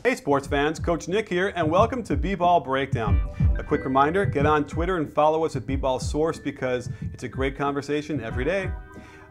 Hey sports fans, Coach Nick here, and welcome to B-Ball Breakdown. A quick reminder, get on Twitter and follow us at B-Ball Source because it's a great conversation every day.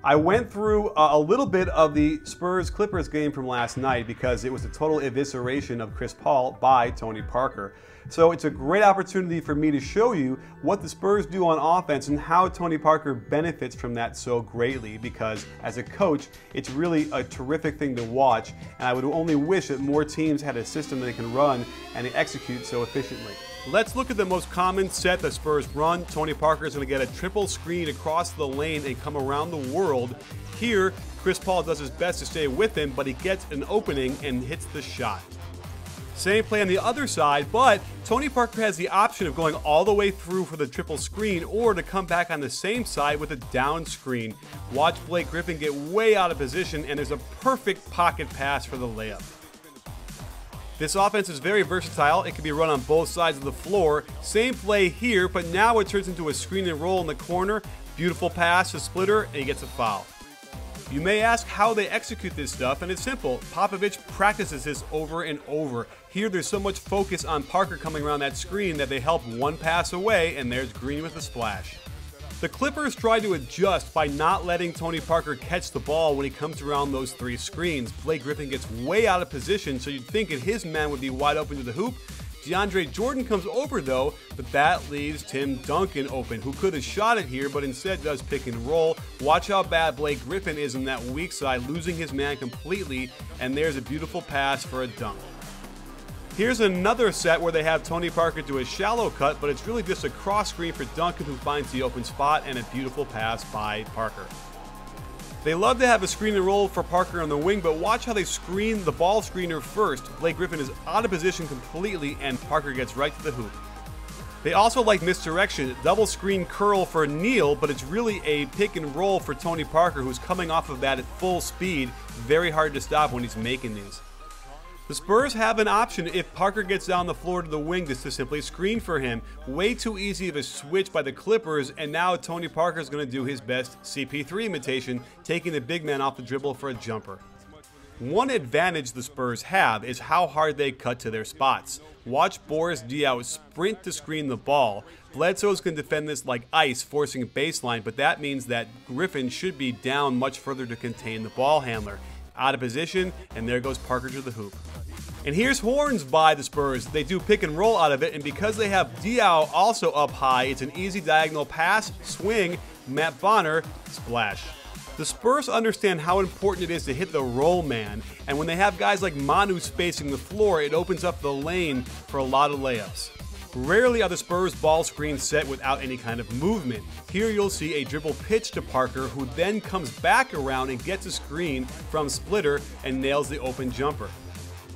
I went through a little bit of the Spurs-Clippers game from last night because it was a total evisceration of Chris Paul by Tony Parker. So it's a great opportunity for me to show you what the Spurs do on offense and how Tony Parker benefits from that so greatly, because as a coach, it's really a terrific thing to watch, and I would only wish that more teams had a system they can run and execute so efficiently. Let's look at the most common set the Spurs run. Tony Parker is going to get a triple screen across the lane and come around the world. Here, Chris Paul does his best to stay with him, but he gets an opening and hits the shot. Same play on the other side, but Tony Parker has the option of going all the way through for the triple screen or to come back on the same side with a down screen. Watch Blake Griffin get way out of position, and there's a perfect pocket pass for the layup. This offense is very versatile. It can be run on both sides of the floor. Same play here, but now it turns into a screen and roll in the corner. Beautiful pass to Splitter, and he gets a foul. You may ask how they execute this stuff, and it's simple. Popovich practices this over and over. Here there's so much focus on Parker coming around that screen that they help one pass away, and there's Green with a splash. The Clippers try to adjust by not letting Tony Parker catch the ball when he comes around those three screens. Blake Griffin gets way out of position, so you'd think that his man would be wide open to the hoop. DeAndre Jordan comes over though, but that leaves Tim Duncan open, who could have shot it here, but instead does pick and roll. Watch how bad Blake Griffin is on that weak side, losing his man completely, and there's a beautiful pass for a dunk. Here's another set where they have Tony Parker do a shallow cut, but it's really just a cross screen for Duncan, who finds the open spot, and a beautiful pass by Parker. They love to have a screen and roll for Parker on the wing, but watch how they screen the ball screener first. Blake Griffin is out of position completely, and Parker gets right to the hoop. They also like misdirection, double screen curl for Neal, but it's really a pick and roll for Tony Parker, who's coming off of that at full speed. Very hard to stop when he's making these. The Spurs have an option if Parker gets down the floor to the wing just to simply screen for him. Way too easy of a switch by the Clippers, and now Tony Parker is going to do his best CP3 imitation, taking the big man off the dribble for a jumper. One advantage the Spurs have is how hard they cut to their spots. Watch Boris Diaw sprint to screen the ball. Bledsoe's can defend this like ice, forcing a baseline, but that means that Griffin should be down much further to contain the ball handler. Out of position, and there goes Parker to the hoop. And here's horns by the Spurs. They do pick and roll out of it, and because they have Diaw also up high, it's an easy diagonal pass, swing, Matt Bonner, splash. The Spurs understand how important it is to hit the roll man, and when they have guys like Manu spacing the floor, it opens up the lane for a lot of layups. Rarely are the Spurs ball screens set without any kind of movement. Here you'll see a dribble pitch to Parker, who then comes back around and gets a screen from Splitter and nails the open jumper.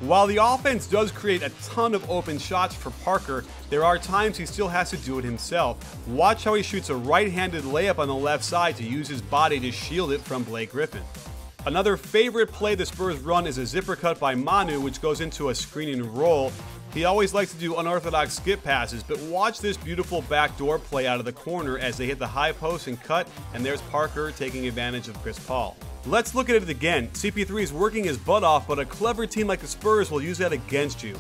While the offense does create a ton of open shots for Parker, there are times he still has to do it himself. Watch how he shoots a right-handed layup on the left side to use his body to shield it from Blake Griffin. Another favorite play the Spurs run is a zipper cut by Manu, which goes into a screen and roll. He always likes to do unorthodox skip passes, but watch this beautiful backdoor play out of the corner as they hit the high post and cut, and there's Parker taking advantage of Chris Paul. Let's look at it again. CP3 is working his butt off, but a clever team like the Spurs will use that against you.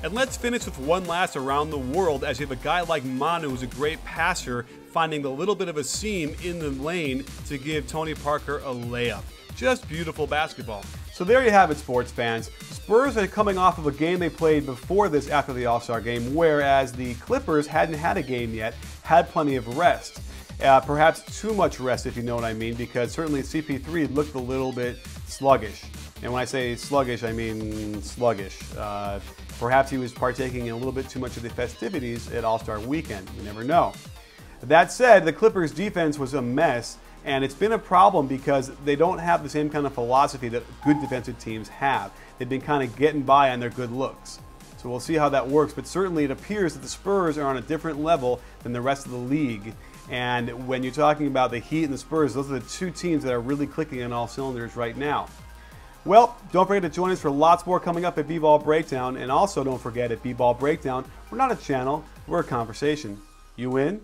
And let's finish with one last around the world, as you have a guy like Manu, who's a great passer, finding the little bit of a seam in the lane to give Tony Parker a layup. Just beautiful basketball. So there you have it, sports fans. Spurs are coming off of a game they played before this after the All-Star game, whereas the Clippers hadn't had a game yet, had plenty of rest. Perhaps too much rest, if you know what I mean, because certainly CP3 looked a little bit sluggish. And when I say sluggish, I mean sluggish. Perhaps he was partaking in a little bit too much of the festivities at All-Star Weekend. You never know. That said, the Clippers' defense was a mess, and it's been a problem because they don't have the same kind of philosophy that good defensive teams have. They've been kind of getting by on their good looks. So we'll see how that works, but certainly it appears that the Spurs are on a different level than the rest of the league. And when you're talking about the Heat and the Spurs, those are the two teams that are really clicking on all cylinders right now. Well, don't forget to join us for lots more coming up at B-Ball Breakdown. And also don't forget, at B-Ball Breakdown, we're not a channel, we're a conversation. You in?